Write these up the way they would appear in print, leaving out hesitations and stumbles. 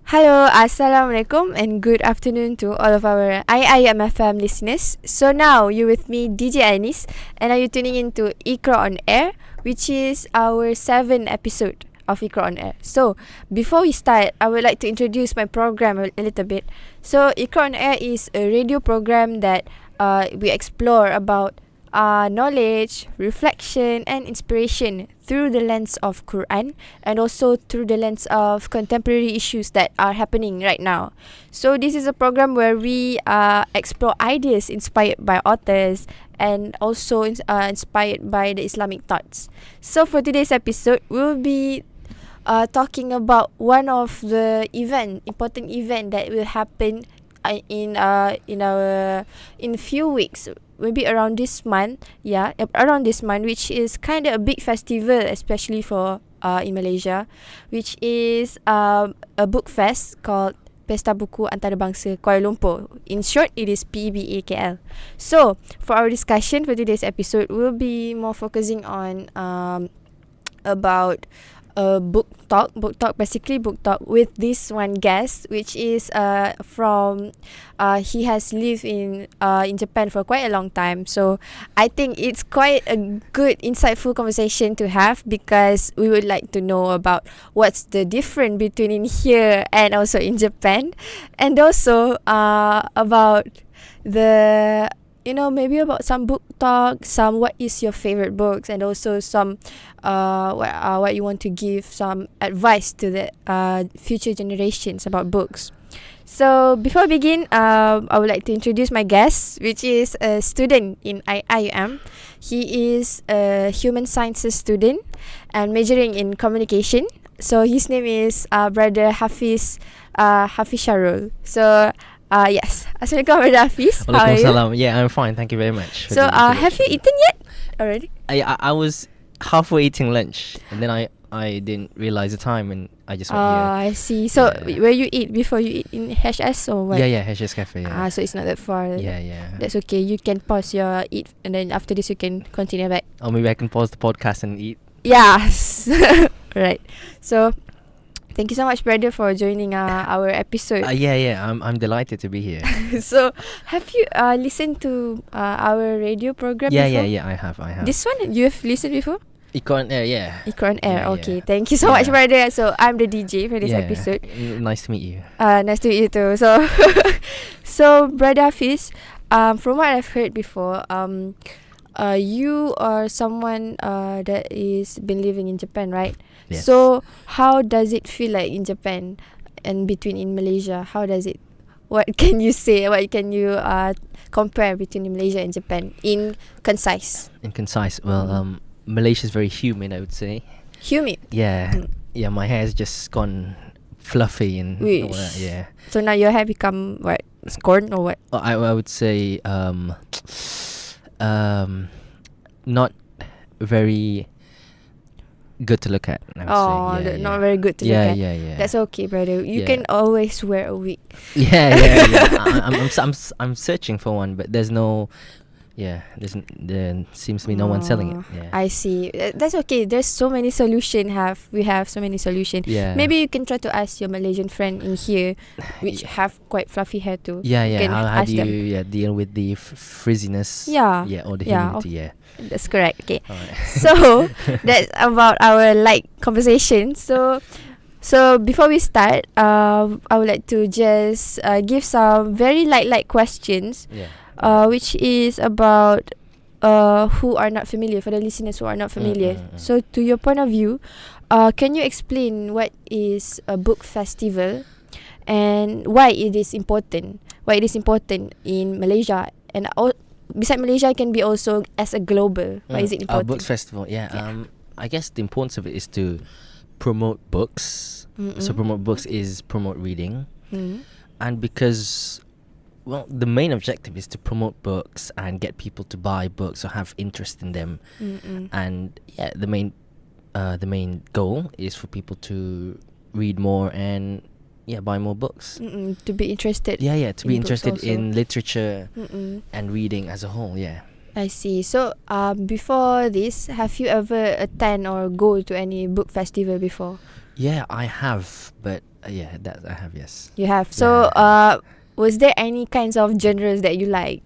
Hello, Assalamualaikum and good afternoon to all of our IIMFM listeners. So now you're with me, DJ Anis, and are you tuning into Iqra on Air, which is our 7th episode of Iqra on Air. So before we start, I would like to introduce my program a little bit. So Iqra on Air is a radio program that we explore about knowledge, reflection and inspiration through the lens of Quran and also through the lens of contemporary issues that are happening right now. So this is a program where we explore ideas inspired by authors and also inspired by the Islamic thoughts. So for today's episode, we'll be talking about one of the important event that will happen in a few weeks, maybe around this month, which is kind of a big festival, especially for in Malaysia, which is a Bookfest called Pesta Buku Antarabangsa Kuala Lumpur. In short, it is PBAKL. So for our discussion for today's episode, we'll be more focusing on about book talk with this one guest, which is from he has lived in Japan for quite a long time. So I think it's quite a good insightful conversation to have, because we would like to know about what's the difference between in here and also in Japan, and also about the maybe about some book talk, some what is your favorite books, and also some what you want to give some advice to the future generations about books. So before I begin, I would like to introduce my guest, which is a student in IIM. He is a human sciences student and majoring in communication. So his name is brother Hafiz Sharul. So yes. Assalamualaikum, Brother Hafiz. How are you? Waalaikumsalam. Yeah, I'm fine. Thank you very much. So, have you eaten yet already? I was halfway eating lunch, and then I didn't realize the time, and I just went here. I see. So, where you eat before you eat in HS or what? Yeah, HS Cafe. Yeah. So it's not that far. Yeah. That's okay. You can pause your eat, and then after this you can continue back. Or maybe I can pause the podcast and eat. Yes. Right. So, thank you so much, brother, for joining our episode. Yeah. I'm delighted to be here. So, have you listened to our radio program before? Yeah. I have. This one you have listened before? Iqra on Air, yeah. Iqra on Air. Yeah, okay. yeah. Thank you so much, brother. So I'm the DJ for this episode. Nice to meet you. Nice to meet you too. So, so brother Hafiz, from what I've heard before, you are someone that is been living in Japan, right? Yes. So how does it feel like in Japan and between in Malaysia? How does it? What can you say? What can you compare between Malaysia and Japan in concise? Well, Malaysia is very humid, I would say. Humid. Yeah. Yeah. My hair has just gone fluffy and all that. Yeah. So now your hair become what? Scorn or what? I would say not very good to look at. I would say. Not very good to look at. Yeah. That's okay, brother. You can always wear a wig. Yeah. I'm searching for one, but there's no. Yeah, there seems to be no one selling it. Yeah. I see. That's okay. There's so many solutions. We have so many solutions. Yeah. Maybe you can try to ask your Malaysian friend in here, which have quite fluffy hair too. Yeah. How do you deal with the frizziness? Yeah. Yeah, or the humidity. Yeah. That's correct. Okay. Alright. So that's about our light conversation. So before we start, I would like to just give some very light questions. Yeah. Which is about who are not familiar, for the listeners who are not familiar. So to your point of view, can you explain what is a book festival and why it is important? Why it is important in Malaysia, and beside Malaysia, it can be also as a global. Why is it important? Books festival. Yeah. I guess the importance of it is to promote books. So promote books is promote reading, and because. Well, the main objective is to promote books and get people to buy books or have interest in them. And yeah, the main goal is for people to read more and buy more books. To be interested. To be interested also. in literature and reading as a whole. Yeah. I see. So, before this, have you ever attend or go to any book festival before? Yeah, I have, but yeah, that I have. Yes. You have. So, Yeah. was there any kinds of genres that you like?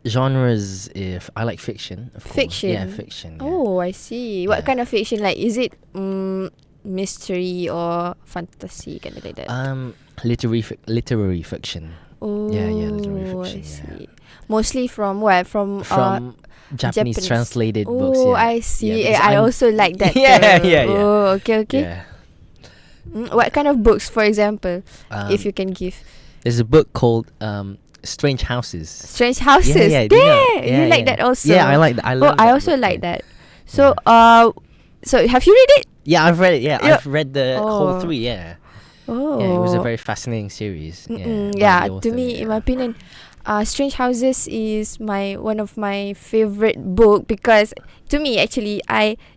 Genres. If I like fiction, of course. Fiction. Yeah, fiction. Yeah. Oh, I see. What Yeah. kind of fiction? Like, is it mystery or fantasy, kind of like that? Literary fiction. Oh, yeah, literary fiction, I yeah. see. Mostly from where? From From Japanese Japanese. translated Oh, books. Yeah. I see. because I I'm- also like that. Yeah, too. yeah. Oh, okay. Yeah. What kind of books, for example, if Um, you can give? There's a book called Strange Houses. Strange Houses. Yeah, do you know? There, Yeah, you like yeah. that also? Yeah, I like that. I love I that also book, like yeah. that. So, so have you read it? Yeah, I've read it. Yeah, Yeah. I've read the whole Oh. 3. Yeah. Oh, Yeah, it was a very fascinating series. Yeah, by yeah. the To author, me, in my yeah. opinion, Strange Houses is one of my favorite book because to me actually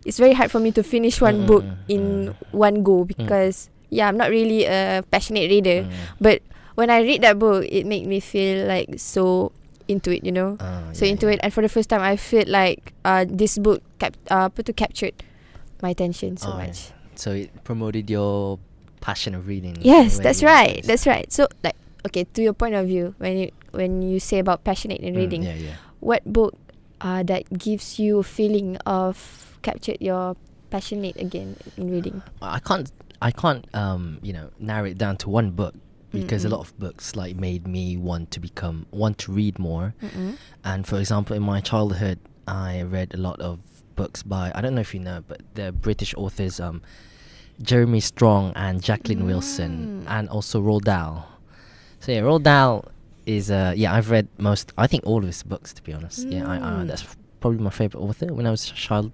it's very hard for me to finish one book in one go because I'm not really a passionate reader, but when I read that book it made me feel like so into it, so Yeah, into yeah. it, and for the first time I feel like this book captured my attention so Oh, yeah. much. So it promoted your passion of reading. Yes, when that's you right. first- That's right. So, like, okay, to your point of view, when you say about passionate in reading, Yeah, yeah. what book that gives you a feeling of captured your passionate again in reading? I can't narrow it down to one book because a lot of books like made me want to read more. And for example, in my childhood, I read a lot of books by, I don't know if you know, but the British authors Jeremy Strong and Jacqueline Wilson, and also Roald Dahl. So yeah, Roald Dahl is I've read I think all of his books, to be honest. Yeah, that's probably my favorite author when I was a child.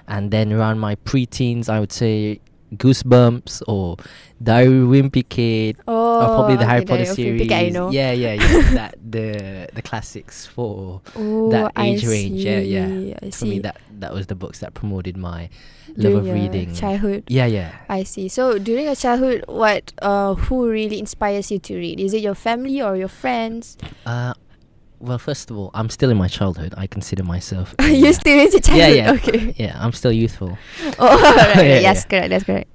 And then around my preteens, I would say Goosebumps or Diary of a Wimpy Kid, or probably the Harry Potter Diary of a series. Wimpy Kid, I know. Yeah. that the classics for Oh, that I age range. Yeah. see, I For me, see. that was the books that promoted my love During of your reading. childhood. Yeah. I see. So during your childhood, what who really inspires you to read? Is it your family or your friends? Well, first of all, I'm still in my childhood. I consider myself. You're still in your childhood. Yeah. Okay. Yeah, I'm still youthful. Oh, right. Yeah, Yes, yeah. correct. That's correct.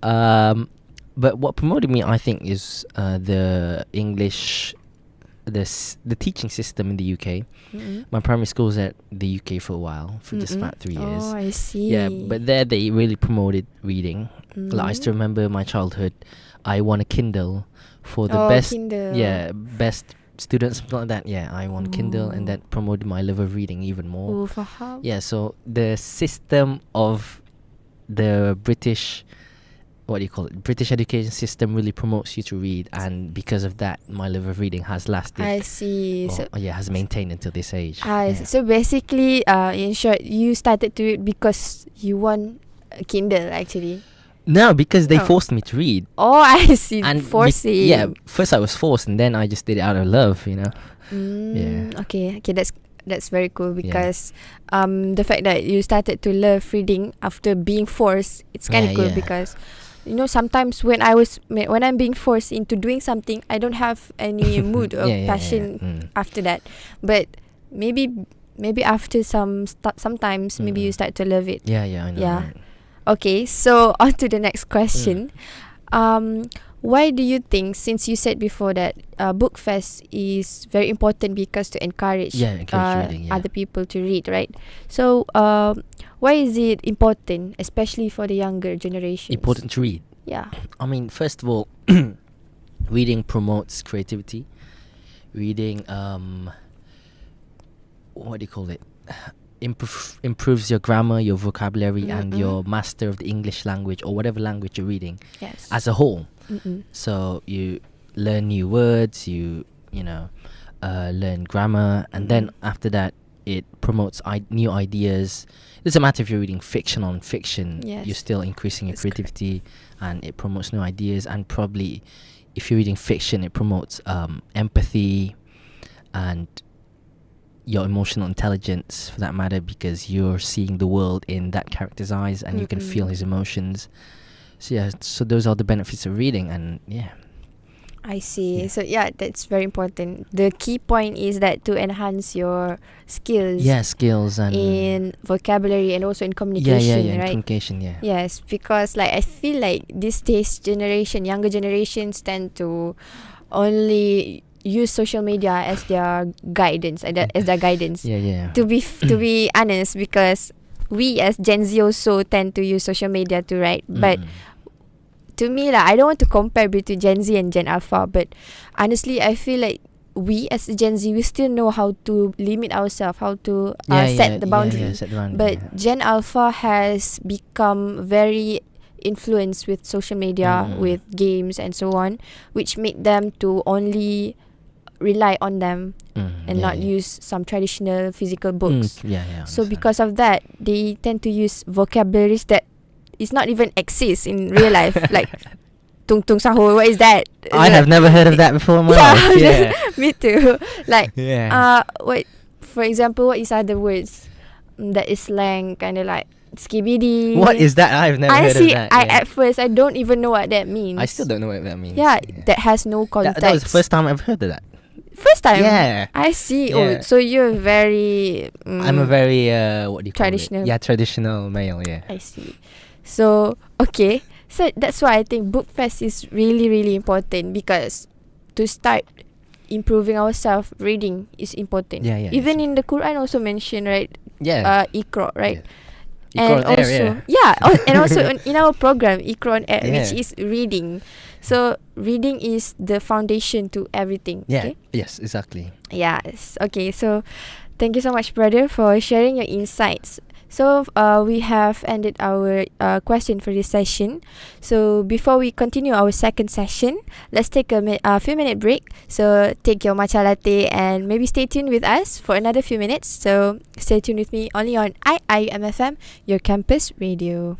But what promoted me, I think, is the English, the teaching system in the UK. My primary school was at the UK for a while, for just about 3 years. Oh, I see. Yeah, but there they really promoted reading. Like, I still remember my childhood. I won a Kindle for the best. Kindle. Yeah, best student, something like that. Yeah, I won Kindle, and that promoted my love of reading even more. Oh, faham. Yeah, so the system of the British, what do you call it? British education system really promotes you to read, and because of that, my love of reading has lasted. I see. So, Has maintained until this age. so basically, in short, you started to read because you want a Kindle, actually. No, because they Oh. forced me to read. Oh, I see. And Forcing. yeah, first I was forced, and then I just did it out of love, Yeah. Okay. That's very cool because the fact that you started to love reading after being forced, it's kind of Yeah, cool yeah. because sometimes when I'm being forced into doing something, I don't have any mood or passion after that. But maybe after sometimes maybe you start to love it. Yeah, I know. Yeah. Right? Okay, so on to the next question. Why do you think, since you said before that Bookfest is very important because to encourage, reading, yeah. other people to read, right? So why is it important, especially for the younger generation? Important to read. Yeah. I mean, first of all, reading promotes creativity. Reading, what do you call it? Improves your grammar, your vocabulary, and your master of the English language or whatever language you're reading Yes. as a whole. Mm-mm. So you learn new words, you learn grammar, and then after that, it promotes new ideas. It doesn't matter if you're reading fiction on fiction, Yes. you're still increasing your That's correct. creativity, and it promotes new ideas. And probably, if you're reading fiction, it promotes empathy and your emotional intelligence, for that matter, because you're seeing the world in that character's eyes, and you can feel his emotions. So yeah, so those are the benefits of reading, and yeah. I see. Yeah. So yeah, that's very important. The key point is that to enhance your skills Yeah, skills and in vocabulary and also in yeah, communication, and right? communication. Yeah. Yes, because like I feel like these days generation, younger generations tend to only use social media as their guidance, as their guidance. Yeah, yeah. To be honest, because we as Gen Z also tend to use social media to write, but Mm-mm. to me lah, I don't want to compare between Gen Z and Gen Alpha, but honestly, I feel like we as Gen Z, we still know how to limit ourselves, how to set the boundary. set the boundary. But Gen Alpha has become very influenced with social media, Mm. with games and so on, which made them to only rely on them and not use some traditional physical books. Yeah, yeah. So understand. because of that, they tend to use vocabularies that is not even exist in real life, like tung tung sahur. What is that? I have never heard of that before in my life. Yeah. Me too. Like Yeah. what? For example, what is other words that is slang? Kind of like skibidi. What is that? I've never I heard see. of that. I yeah. at first I don't even know what that means. I still don't know what that means. Yeah, that has no context. That was the first time I've heard of that. First time. Yeah. I see. Yeah. Oh, so you're very. I'm a very what do you call traditional. it? Yeah, traditional male. Yeah. I see. So okay, so that's why I think Bookfest is really really important, because to start improving ourselves, reading is important. Yeah, yeah. Even in the Quran also mentioned, right? Yeah. Iqra, right? Yeah. And Equal air, also yeah. and also in our program Iqra on Air, which Yeah. is reading. So reading is the foundation to everything. Yeah. Okay? Yes, exactly. Yes. Okay. So, thank you so much, brother, for sharing your insights. So, we have ended our question for this session. So, before we continue our second session, let's take a few minute break. So, take your matcha latte and maybe stay tuned with us for another few minutes. So, stay tuned with me only on IIMFM, your campus radio.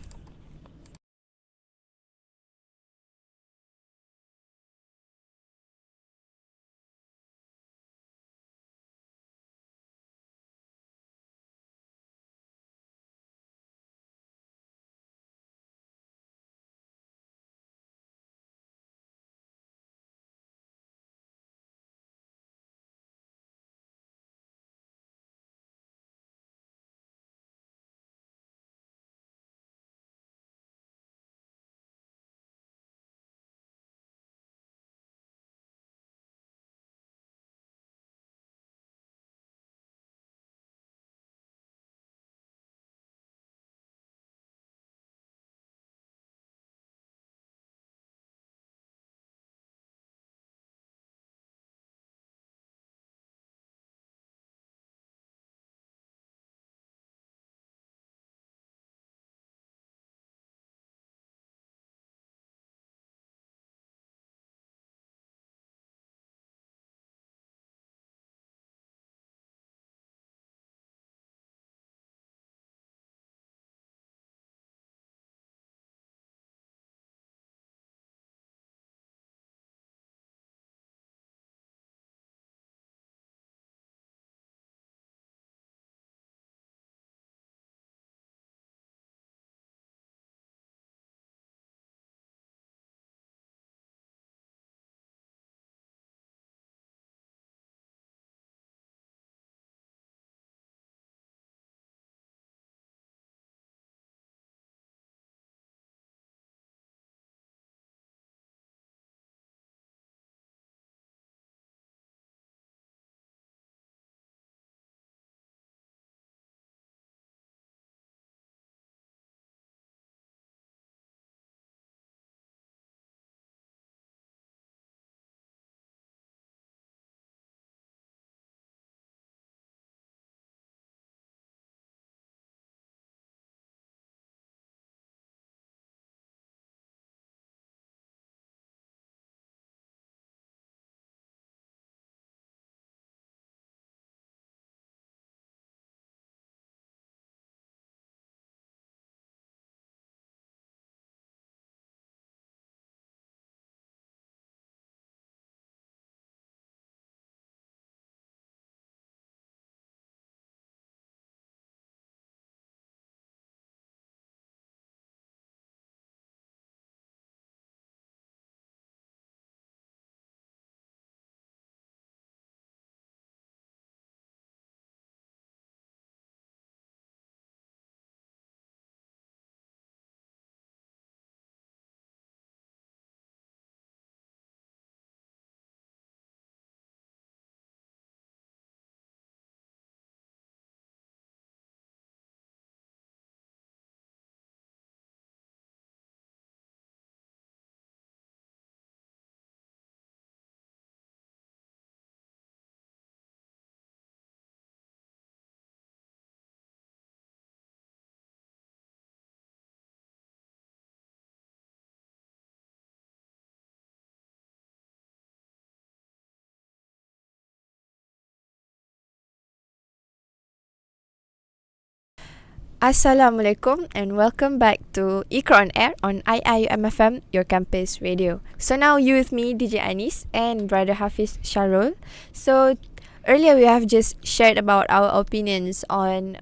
Assalamualaikum and welcome back to Iqra on Air on IIMFM, your campus radio. So now you with me, DJ Anis, and brother Hafiz Sharul. So earlier we have just shared about our opinions on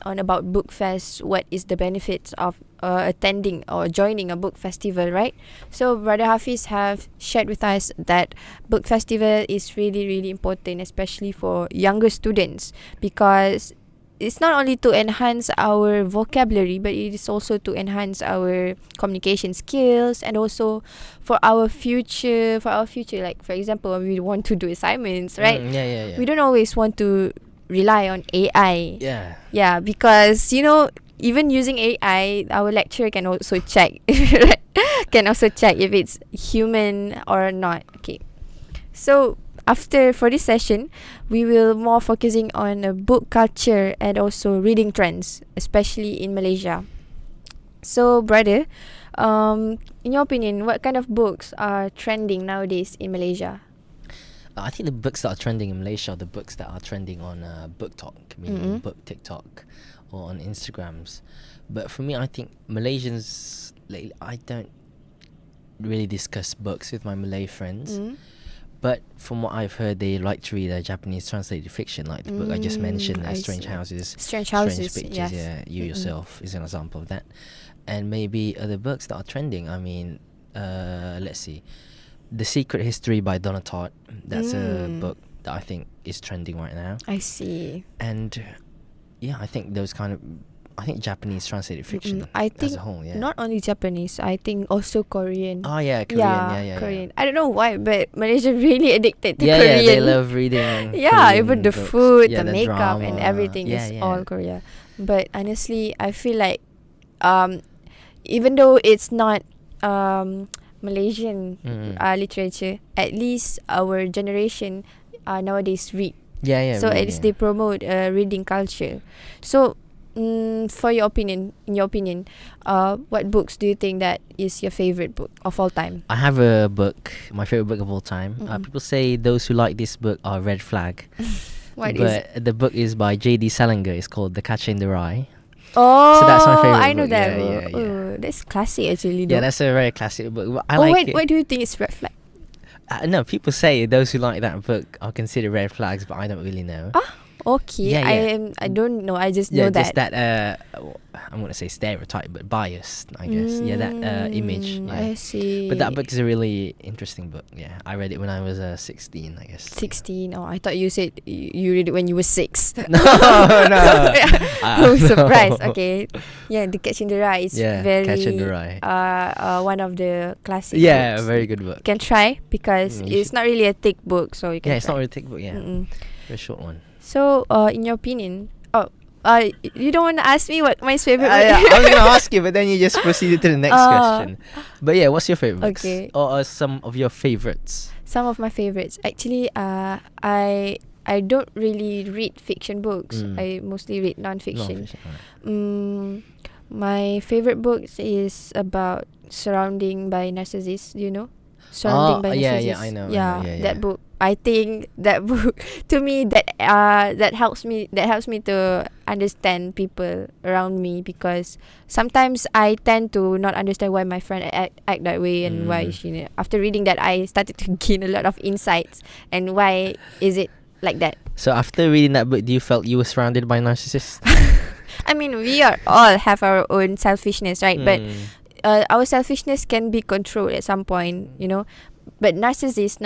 about Bookfest, what is the benefits of attending or joining a book festival, right? So brother Hafiz have shared with us that book festival is really, really important, especially for younger students, because it's not only to enhance our vocabulary, but it is also to enhance our communication skills, and also for our future. Like for example, when we want to do assignments, right? Yeah. We don't always want to rely on AI. Yeah. Because even using AI, our lecturer can also check can also check if it's human or not. Okay, so for this session, we will more focusing on book culture and also reading trends, especially in Malaysia. So, brother, in your opinion, what kind of books are trending nowadays in Malaysia? I think the books that are trending in Malaysia are the books that are trending on Book Talk, meaning Book TikTok, or on Instagrams. But for me, I think Malaysians, lately, I don't really discuss books with my Malay friends. But from what I've heard, they like to read Japanese translated fiction, like the book I just mentioned, Strange Houses, Strange Pictures. yes. Yeah, you yourself is an example of that. And maybe other books that are trending. I mean, let's see, The Secret History by Donna Tartt. That's a book that I think is trending right now. I see. And yeah, I think I think Japanese translated fiction I think as a whole, yeah. not only Japanese, I think also Korean. Oh yeah, Korean, yeah. Korean. I don't know why, but Malaysia really addicted to Yeah, Korean. they love reading. Yeah, Korean even the books. food, Yeah, the makeup, and drama. everything is Yeah. all Korea. But honestly, I feel like, even though it's not Malaysian literature, at least our generation nowadays read. Yeah. So at least they promote reading culture. So, in your opinion, what books do you think that is your favorite book of all time? I have a book, my favorite book of all time. People say those who like this book are red flag. What is But the book is by J.D. Salinger. It's called The Catcher in the Rye. Oh, So that's my favorite I know book. that Yeah, book. yeah. Oh, that's classic actually. Yeah, Though. that's a very classic book. I like it. What do you think is red flag? No, people say those who like that book are considered red flags, but I don't really know. Okay, Yeah. I don't know. I just know just that. that I'm gonna say stereotype, but biased, I guess. That image. Yeah. I see. But that book is a really interesting book. Yeah, I read it when I was 16, I guess. 16. Oh, I thought you said you read it when you were 6. No. I'm surprised. No. Okay. Yeah, The Catch in the Rye is very Catch in the Rye. one of the classic Yeah, books. a very good book. You can try because You it's not really a thick book, so you can Yeah, it's try. not really a thick book. Yeah, very short one. So, in your opinion, you don't want to ask me what my favorite I book was gonna ask you, but then you just proceeded to the next question. But yeah, what's your favorite books? Okay. Or some of your favorites? Some of my favorites. Actually, I don't really read fiction books. I mostly read non-fiction. Alright. My favorite books is about Surrounding by Narcissus. Do you know? Surrounding by Narcissus. Yeah, I know. Yeah, Yeah. that book. I think that book to me that helps me to understand people around me, because sometimes I tend to not understand why my friend act that way, and why she. After reading that, I started to gain a lot of insights and why is it like that. So after reading that book, do you felt you were surrounded by narcissists? I mean, we are all have our own selfishness, right? But our selfishness can be controlled at some point, But narcissist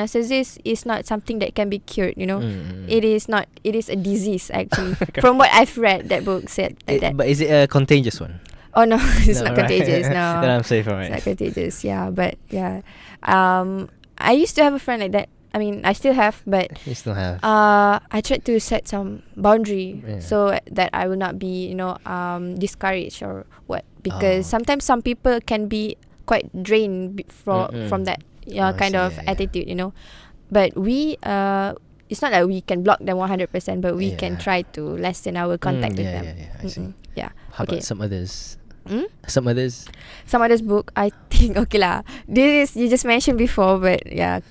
is not something that can be cured, It is not. It is a disease, actually. From what I've read, that book said like that. But is it a contagious one? Oh no, it's No, not right. contagious. No, Then I'm safe, it's alright. not contagious. Yeah, but yeah, I used to have a friend like that. I mean, I still have, but You still have. I tried to set some boundary so that I will not be, discouraged or what. Because sometimes some people can be quite drained from that kind of attitude, But we, it's not like we can block them 100%, but we can try to lessen our contact with them. I see. Yeah. How Okay. about some others? Some others? Some others book, I think, okay lah. This is, you just mentioned before, but yeah.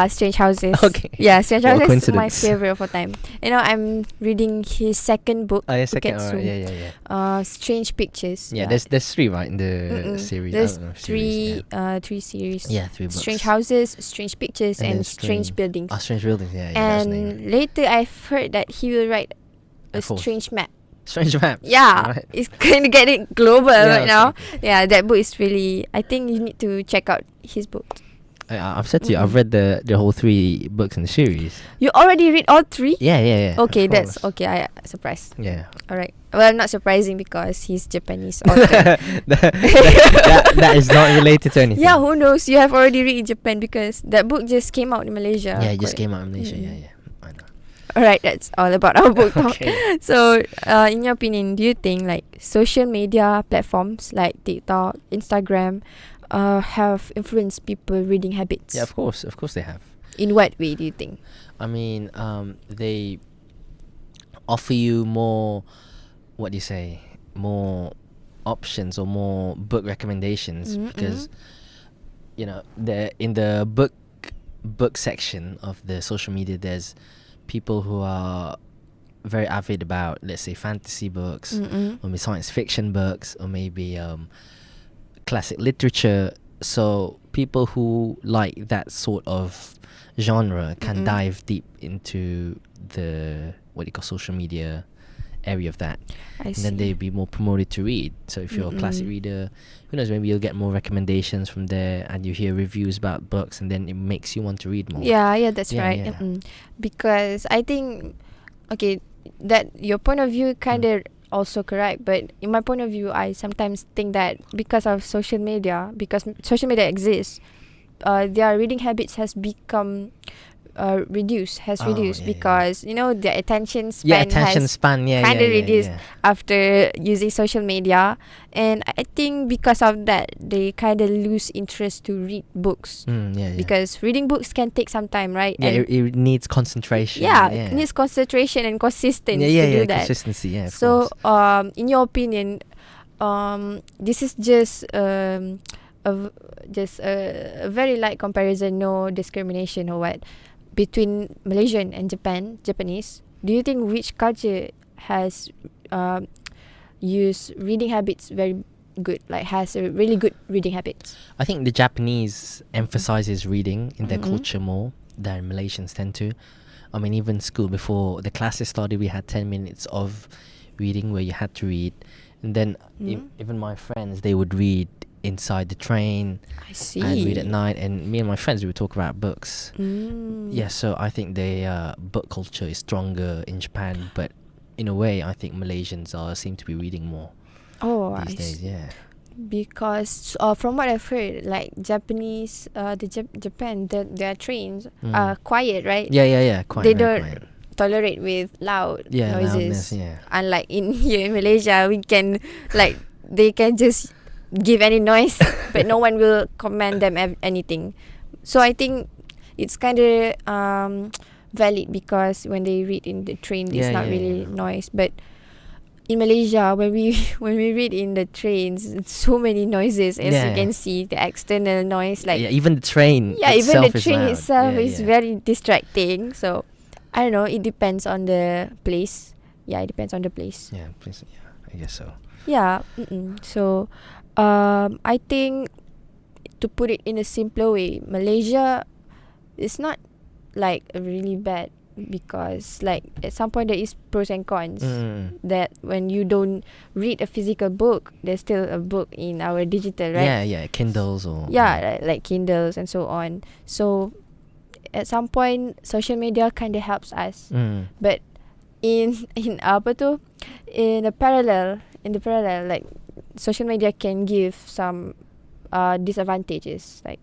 Strange Houses. Okay. Yeah, Strange What a Houses is my coincidence. favorite of all time. You know, I'm reading his second book. Oh, yeah, second. Buketsu. Alright, yeah. Strange Pictures. Yeah, there's three, right, in the series. There's I don't know, series, three series. yeah, 3 books. Strange Houses, Strange Pictures, And then and Strange Buildings. Strange Buildings. Yeah, that's the name. And later I've heard that he will write a A fourth. Strange Map. Strange Maps. Yeah, Right. it's kind of getting global right okay, now. okay. Yeah, that book is really. I think you need to check out his book. I've said to you, I've read the whole 3 books in the series. You already read all 3? Yeah. Okay, of that's course. okay. I surprised. Yeah. All right. Well, not surprising because he's Japanese author. that is not related to anything. Yeah, who knows? You have already read in Japan because that book just came out in Malaysia. Yeah, it just Correct. came out in Malaysia. Yeah. I know. All right, that's all about our book talk. Okay. So, in your opinion, do you think like social media platforms like TikTok, Instagram, have influenced people reading habits? Yeah, of course they have. In what way do you think? I mean, they offer you more. What do you say? More options or more book recommendations because you know in the book section of the social media there's people who are very avid about, let's say, fantasy books or maybe science fiction books or maybe classic literature. So people who like that sort of genre can dive deep into the what you call social media area of that, I and see. then they'll be more promoted to read. So if you're a classic reader, who knows, maybe you'll get more recommendations from there and you hear reviews about books and then it makes you want to read more. Yeah, that's Yeah, right. yeah. Because I think, okay, that your point of view kind of also correct. But in my point of view, I sometimes think that because of social media, because social media exists, their reading habits has become reduced because you know their attention span has kind of reduced after using social media, and I think because of that they kind of lose interest to read books because reading books can take some time, right? Yeah, And it needs concentration. it needs concentration and consistency to do that. Consistency. Yeah. Of So course. in your opinion, this is just a very light comparison, no discrimination or what, between Malaysian and Japanese. Do you think which culture has used reading habits very good, like has a really good reading habits? I think the Japanese emphasizes reading in their culture more than Malaysians tend to. I mean, even school, before the classes started, we had 10 minutes of reading where you had to read, and then even my friends, they would read inside the train. I see. And read at night, and me and my friends, we would talk about books. Yeah, so I think the book culture is stronger in Japan, but in a way I think Malaysians seem to be reading more these days. Yeah. Because from what I've heard, like Japanese, Japan, their trains are quiet, right? Yeah, quite. They very don't quiet. tolerate with loud Loudness, noises. yeah. Unlike in here in Malaysia, we can like they can just give any noise, but no one will command them anything. So I think it's kind of valid because when they read in the train, it's not really noise. But in Malaysia, when we read in the trains, it's so many noises as you can see, the external noise, like even the train. even the is train loud. itself is very distracting. So I don't know. It depends on the place. Yeah, it depends on the place. Yeah, I guess so. Yeah. So, I think to put it in a simpler way, Malaysia is not like really bad because like at some point there is pros and cons. That when you don't read a physical book, there's still a book in our digital, right? Yeah, Kindles or like Kindles and so on. So at some point social media kind of helps us, but in apa tu, in the parallel like social media can give some disadvantages, like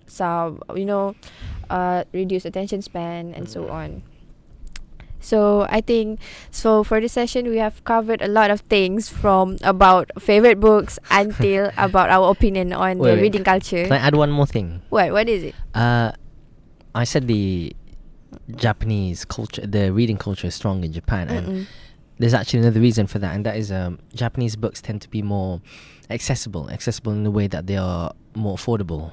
some reduced attention span and so on. So I think for this session we have covered a lot of things, from about favorite books until about our opinion on the reading culture. Can I add one more thing? What is it? I said the Japanese culture, the reading culture is strong in Japan, and there's actually another reason for that, and that is Japanese books tend to be more accessible in the way that they are more affordable.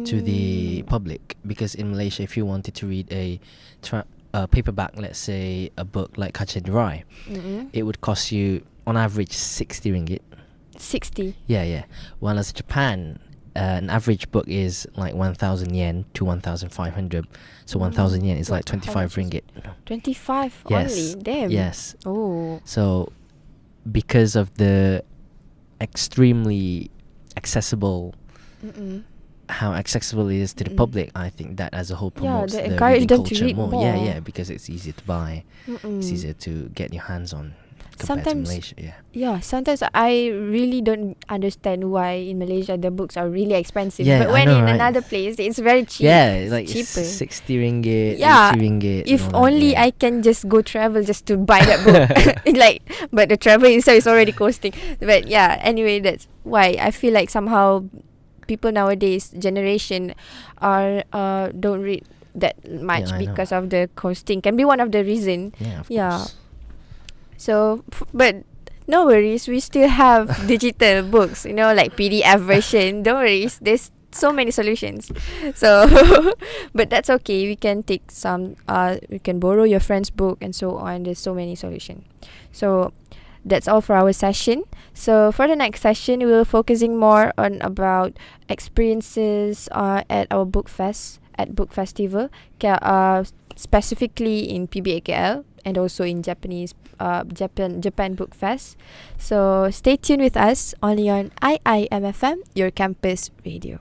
to the public, because in Malaysia, if you wanted to read a paperback, let's say a book like Kaca Derai, it would cost you on average 60 ringgit. 60. Yeah. Whereas Japan, an average book is like 1,000 yen to 1,500. So 1,000 yen is like 25 ringgit. 25 Yes. only? Damn. Yes. Oh. So because of the extremely accessible, how accessible it is to the public, I think that as a whole promotes they the encourage reading them to culture read more. more. Yeah, because it's easier to buy, it's easier to get your hands on compared to Malaysia. Yeah, sometimes I really don't understand why in Malaysia the books are really expensive. Yeah, but I when know, in right? another place, it's very cheap. Yeah, It's like cheaper. 60 ringgit, Yeah, 80 ringgit. If and all that, only yeah. I can just go travel just to buy that book. But the travel itself is already costing. But yeah, anyway, that's why I feel like somehow people nowadays generation are don't read that much I know. because of the costing. Can be one of the reason. Yeah, of Yeah. course. So, but no worries, we still have digital books, like PDF version. Don't worry, there's so many solutions. So, but that's okay. We can take some, we can borrow your friend's book and so on. There's so many solutions. So, that's all for our session. So, for the next session, we will focusing more on about experiences at our book fest, at book festival, specifically in PBAKL and also in Japan Book Fest. So stay tuned with us only on IIMFM, your campus radio.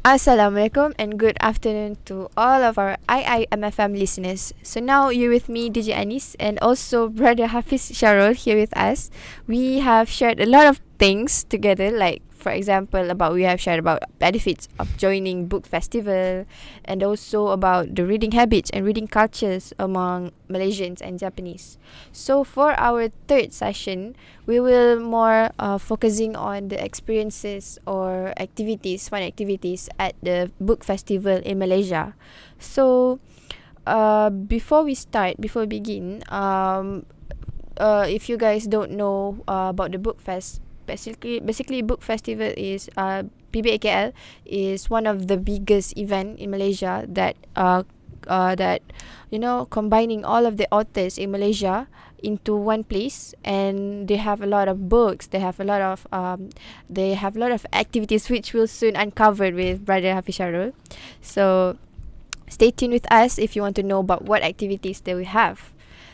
Assalamualaikum and good afternoon to all of our IIMFM listeners. So now you're with me, DJ Anis, and also brother Hafiz Sharul here with us. We have shared a lot of things together, like for example we have shared about benefits of joining book festival, and also about the reading habits and reading cultures among Malaysians and Japanese. So for our third session, we will more focusing on the experiences or activities, fun activities at the book festival in Malaysia. So before we begin, if you guys don't know about the book fest, basically book festival is PBAKL is one of the biggest event in Malaysia that combining all of the authors in Malaysia into one place, and they have a lot of books, they have a lot of activities which we'll soon uncover with brother Hafiz Sharul. So stay tuned with us if you want to know about what activities that we have.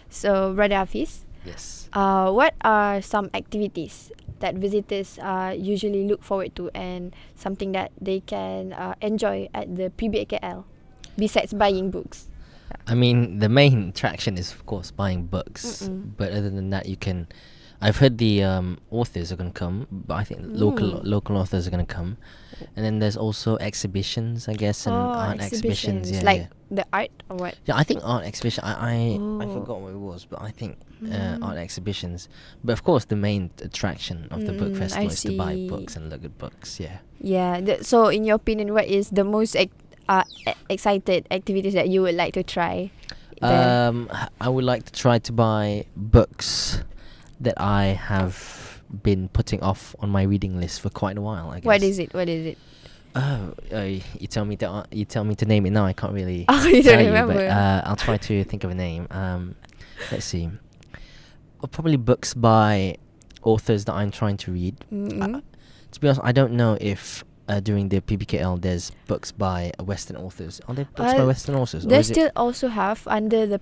So brother Hafiz, Yes. what are some activities that visitors usually look forward to, and something that they can enjoy at the PBAKL besides buying books? I mean, the main attraction is, of course, buying books. But other than that, I've heard the authors are going to come, but I think local authors are going to come. And then there's also exhibitions, I guess, and art exhibitions. Yeah, like the art or what? Yeah, I think art exhibition. I forgot what it was, but I think art exhibitions. But of course, the main attraction of the book festival is to buy books and look at books. Yeah. Yeah. So, in your opinion, what is the most excited activities that you would like to try? I would like to try to buy books that I have been putting off on my reading list for quite a while, I guess. What is it? Oh, you tell me to name it now. I can't really. Oh, you tell don't remember. But I'll try to think of a name. Let's see. Well, probably books by authors that I'm trying to read. To be honest, I don't know if during the PBKL there's books by Western authors. Are there books by Western authors? They still also have under the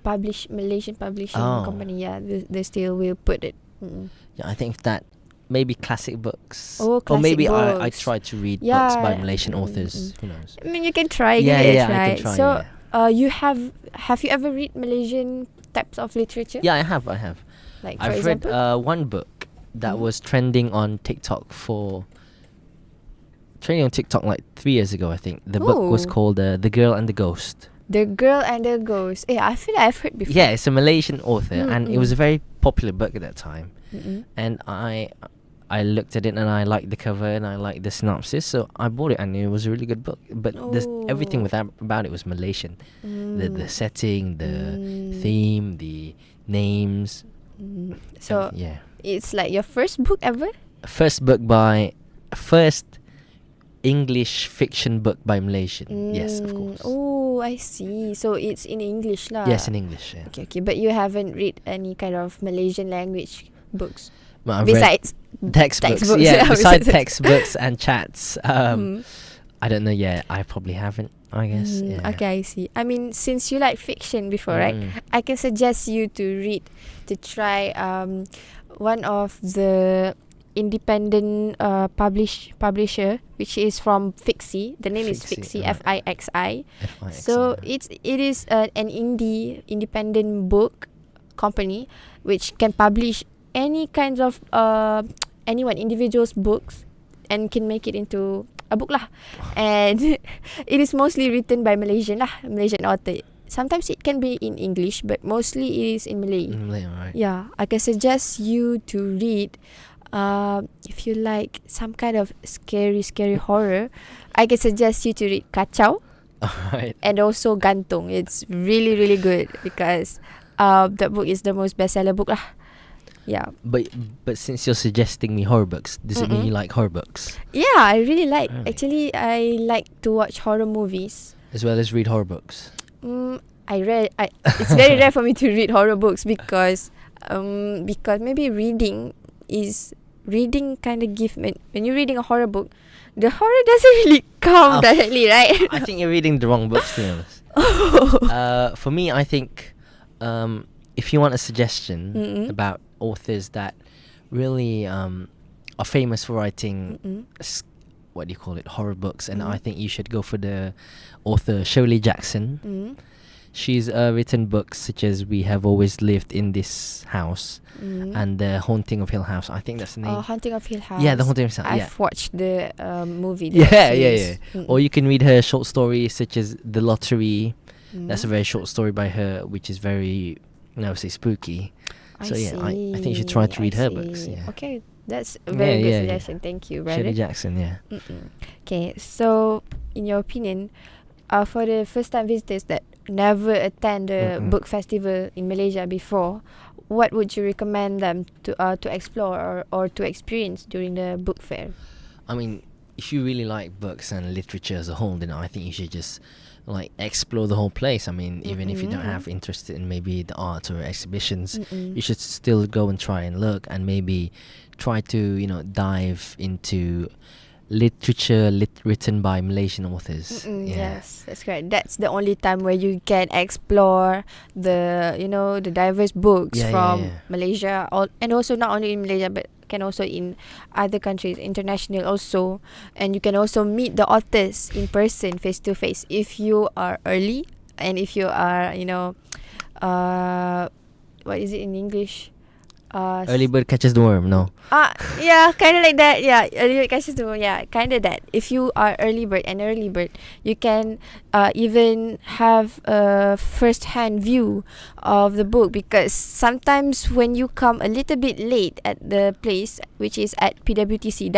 Malaysian publishing company. Yeah, they still will put it. Yeah, I think that maybe classic books. Or maybe books. I try to read books by Malaysian authors. Who knows? I mean, you can try. Yeah, give it a I try. can try. So, you have you ever read Malaysian types of literature? Yeah, I have. Like, for I've example? read one book that was trending on TikTok like 3 years ago, I think. The book was called The Girl and the Ghost. The Girl and the Ghost. Yeah, I feel like I've heard before. Yeah, it's a Malaysian author, and it was a very popular book at that time. And I looked at it and I liked the cover and I liked the synopsis, so I bought it, and it was a really good book. But everything about it was Malaysian. The setting, the theme, the names. So yeah, it's like your first book ever? First English fiction book by Malaysian. Yes, of course. Oh, I see. So it's in English lah. Yes, in English. Yeah. Okay. But you haven't read any kind of Malaysian language books Well, I've besides read textbooks. textbooks. Yeah, besides textbooks and chats. I don't know. Yeah, I probably haven't, I guess. Yeah. Okay, I see. I mean, since you like fiction before, right? I can suggest you to try one of the independent publisher, which is from Fixi. The name is Fixi, Fixi. So it is an independent book company which can publish any kinds of individual's books and can make it into a book lah. And it is mostly written by Malaysian author. Sometimes it can be in English, but mostly it is in Malay. In Malay, right? Yeah, I can suggest you to read. If you like some kind of scary horror, I can suggest you to read Kacau. Alright. And also Gantung. It's really, really good because that book is the most bestseller book lah. Yeah. But since you're suggesting me horror books, does it mean you like horror books? Yeah, I really like. Really? Actually, I like to watch horror movies. As well as read horror books? It's very rare for me to read horror books because maybe reading kind of give when you're reading a horror book, the horror doesn't really come directly, right? I think you're reading the wrong books, to be honest. For me, I think if you want a suggestion about authors that really are famous for writing what do you call it, horror books, and I think you should go for the author Shirley Jackson. She's written books such as We Have Always Lived in This House and The Haunting of Hill House. I think that's the name. Haunting of Hill House. Yeah, The Haunting of Hill House. I've watched the movie. Yeah. Or you can read her short stories such as The Lottery. That's a very short story by her, which is very, say, spooky. So I think you should try to read her books. Yeah. Okay, that's a very good suggestion. Thank you, brother. Shirley Jackson, yeah. Okay, so in your opinion, for the first-time visitors that never attend the book festival in Malaysia before, what would you recommend them to explore or to experience during the book fair? I mean, if you really like books and literature as a whole, then I think you should just explore the whole place. I mean, even if you don't have interest in maybe the art or exhibitions, you should still go and try and look and maybe try to dive into literature written by Malaysian authors. Yes, that's correct. That's the only time where you can explore the the diverse books from Malaysia, and also not only in Malaysia but can also in other countries, international also, and you can also meet the authors in person, face to face, if you are early, and if you are what is it in English? Early bird catches the worm. No. Yeah, kind of like that. Yeah, early bird catches the worm. Yeah, kind of that. If you are early bird, you can even have a first-hand view of the book, because sometimes when you come a little bit late at the place, which is at WTC,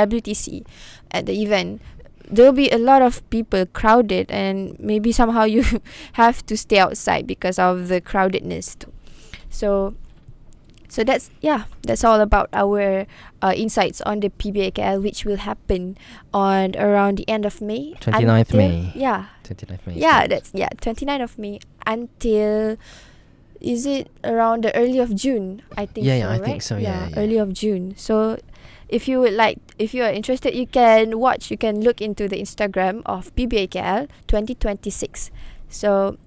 at the event, there'll be a lot of people crowded, and maybe somehow you have to stay outside because of the crowdedness too. So that's all about our insights on the PBAKL, which will happen on around the end of May. 29th May. Yeah. 29th May. Yeah, 29th of May until, is it around the early of June? I think so, I right? think so, yeah. Early of June. So if you are interested, you can look into the Instagram of PBAKL 2026. So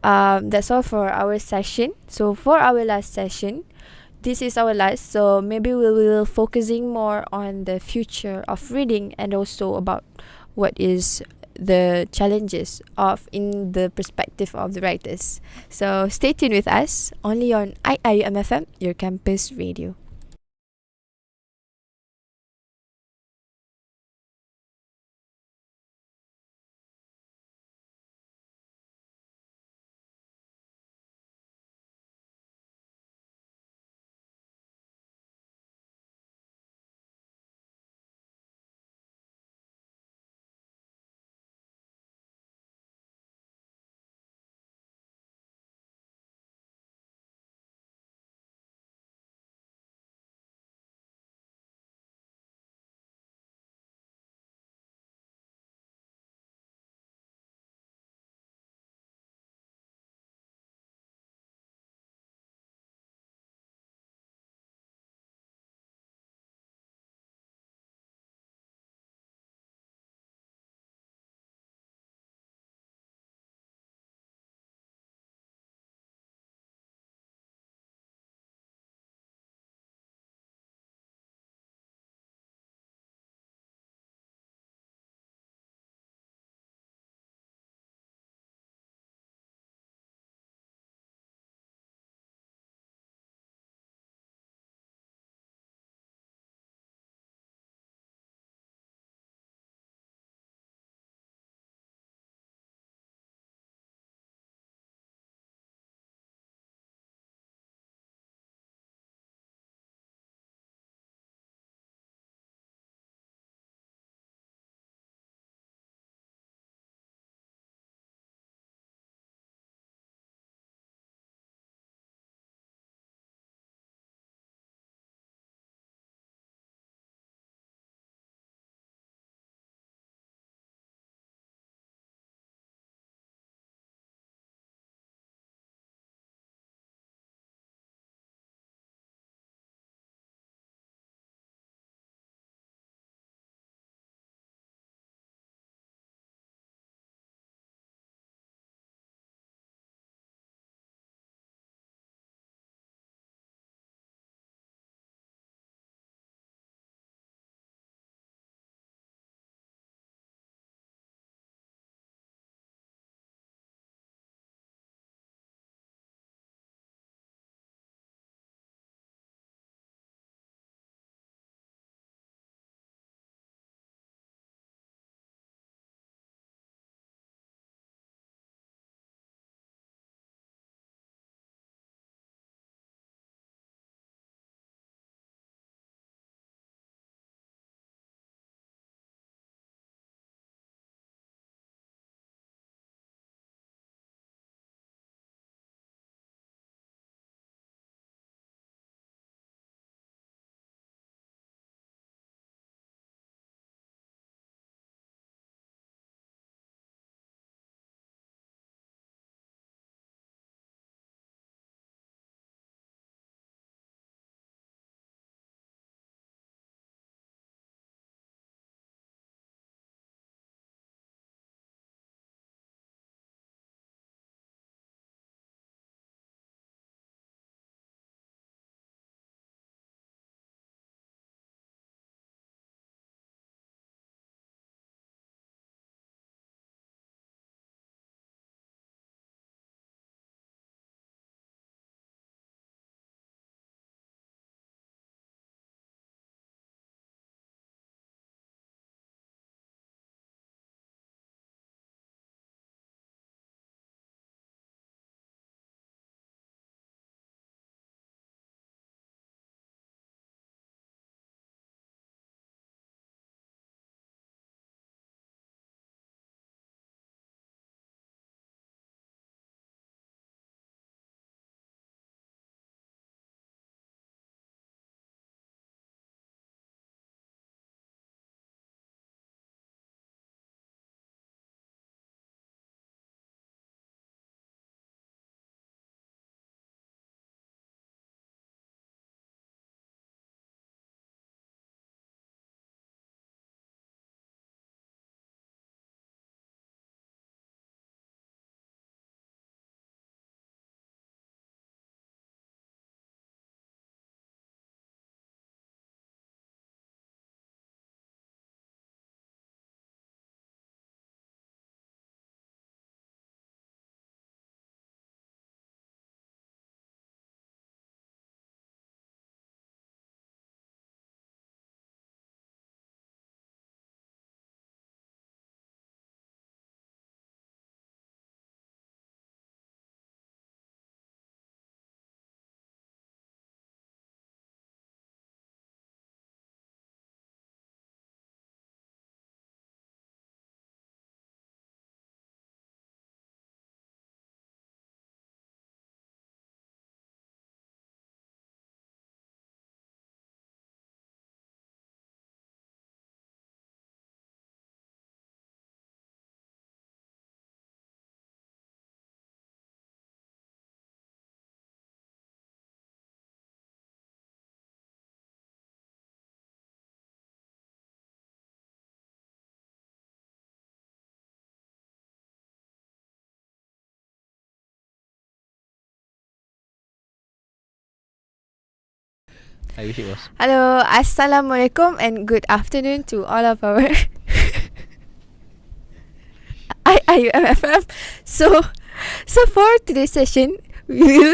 that's all for our session. So for our last session, this is our last, so maybe we will focusing more on the future of reading, and also about what is the challenges of in the perspective of the writers. So stay tuned with us only on IIUM your campus radio. I wish it was. Hello, Assalamualaikum and good afternoon to all of our IUMFM. So for today's session, we will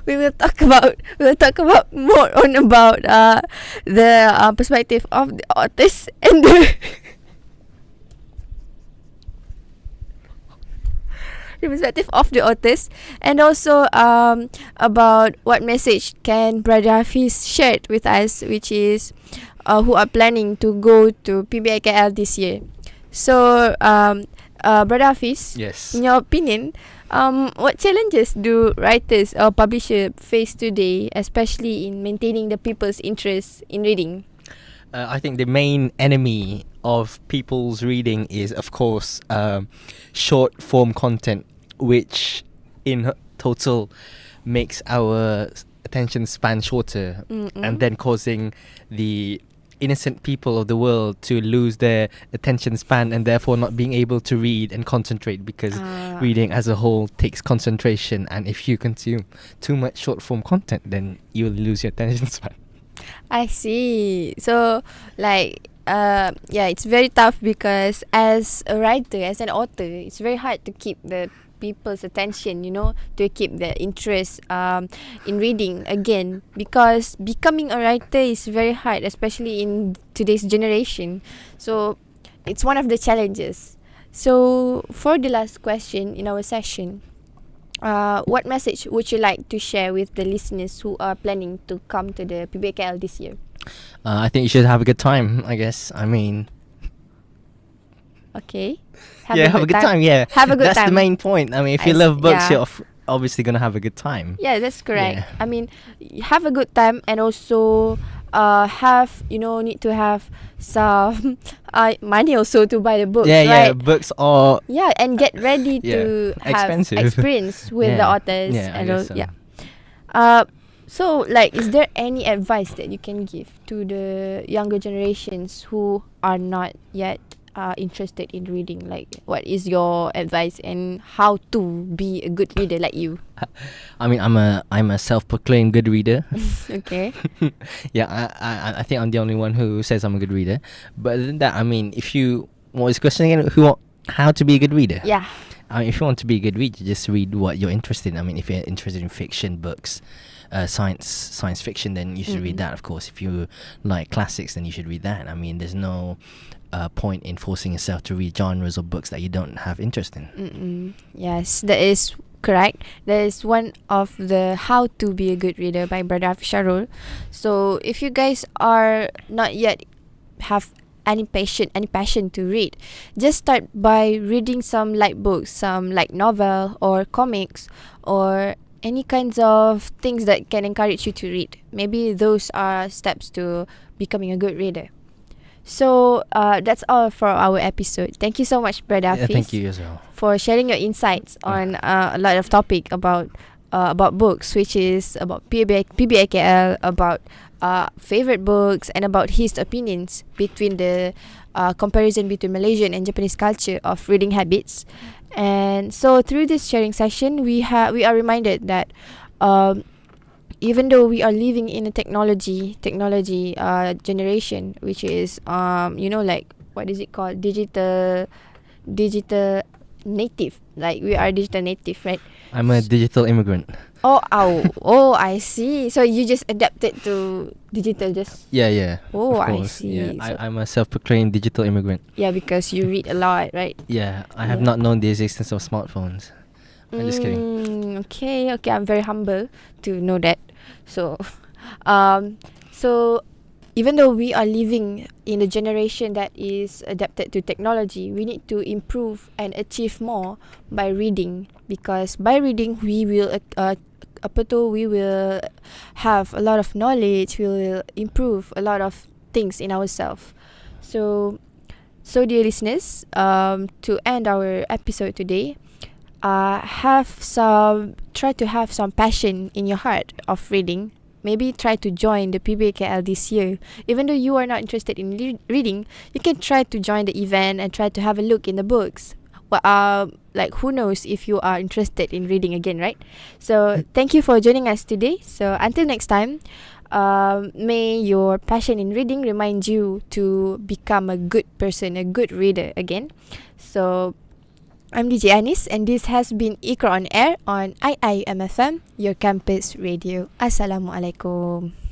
we will talk about more on about the perspective of the authors and the perspective of the authors, and also about what message can Brother Hafiz shared with us, which is who are planning to go to PBIKL this year. So Brother Hafiz, Yes. in your opinion, what challenges do writers or publishers face today, especially in maintaining the people's interest in reading? I think the main enemy of people's reading is, of course, short form content, which in total makes our attention span shorter, and then causing the innocent people of the world to lose their attention span and therefore not being able to read and concentrate, because reading as a whole takes concentration, and if you consume too much short form content, then you'll lose your attention span. I see. So, like, it's very tough because as a writer, as an author, it's very hard to keep the people's attention, to keep their interest in reading again, because becoming a writer is very hard, especially in today's generation. So, it's one of the challenges. So, for the last question in our session, what message would you like to share with the listeners who are planning to come to the PBKL this year? I think you should have a good time, I guess. I mean, okay. have a good time. Yeah, Have a good that's time. the main point. I mean, if you love books, you're obviously gonna have a good time. Yeah, that's correct. Yeah. I mean, have a good time, and also need to have some money also to buy the books, Yeah, right? books are Yeah, and get ready to have expensive. experience with the authors. Yeah, I and guess so. So, like, is there any advice that you can give to the younger generations who are not yet interested in reading? Like, what is your advice and how to be a good reader like you? I mean, I'm a self-proclaimed good reader. Okay. Yeah, I think I'm the only one who says I'm a good reader. But other than that, I mean, if you what was the question again? How to be a good reader? Yeah. I mean, if you want to be a good reader, just read what you're interested in. I mean, if you're interested in fiction books, science fiction, then you should read that, of course. If you like classics, then you should read that. I mean, there's no point in forcing yourself to read genres or books that you don't have interest in. Yes, that is correct. That is one of the How to Be a Good Reader by Brother Hafiz Sharul. So if you guys are not yet have any passion to read, just start by reading some light books, some like novel or comics or any kinds of things that can encourage you to read. Maybe those are steps to becoming a good reader. So that's all for our episode. Thank you so much, Brother Hafiz. Thank you as well. For sharing your insights on a lot of topic about books, which is about PBIKL, about favorite books, and about his opinions between the comparison between Malaysian and Japanese culture of reading habits. And so through this sharing session, we are reminded that even though we are living in a technology generation, which is like, what is it called, digital native, like we are digital native, right? I'm a digital immigrant. Oh, I see. So you just adapted to digital, just Yeah. Oh, of I course. see. Yeah, So I'm a self-proclaimed digital immigrant. yeah, because you read a lot, right? Yeah, I have not known the existence of smartphones. I'm just kidding. Okay, I'm very humble to know that. So even though we are living in a generation that is adapted to technology, we need to improve and achieve more by reading, because by reading we will we will have a lot of knowledge, we will improve a lot of things in ourselves. So dear listeners, to end our episode today, try to have some passion in your heart of reading. Maybe try to join the PBKL this year. Even though you are not interested in reading, you can try to join the event and try to have a look in the books. like who knows if you are interested in reading again, right? So thank you for joining us today. So until next time, may your passion in reading remind you to become a good person, a good reader again. So I'm DJ Anis, and this has been Iqra on Air on IIMFM, your campus radio. Assalamualaikum.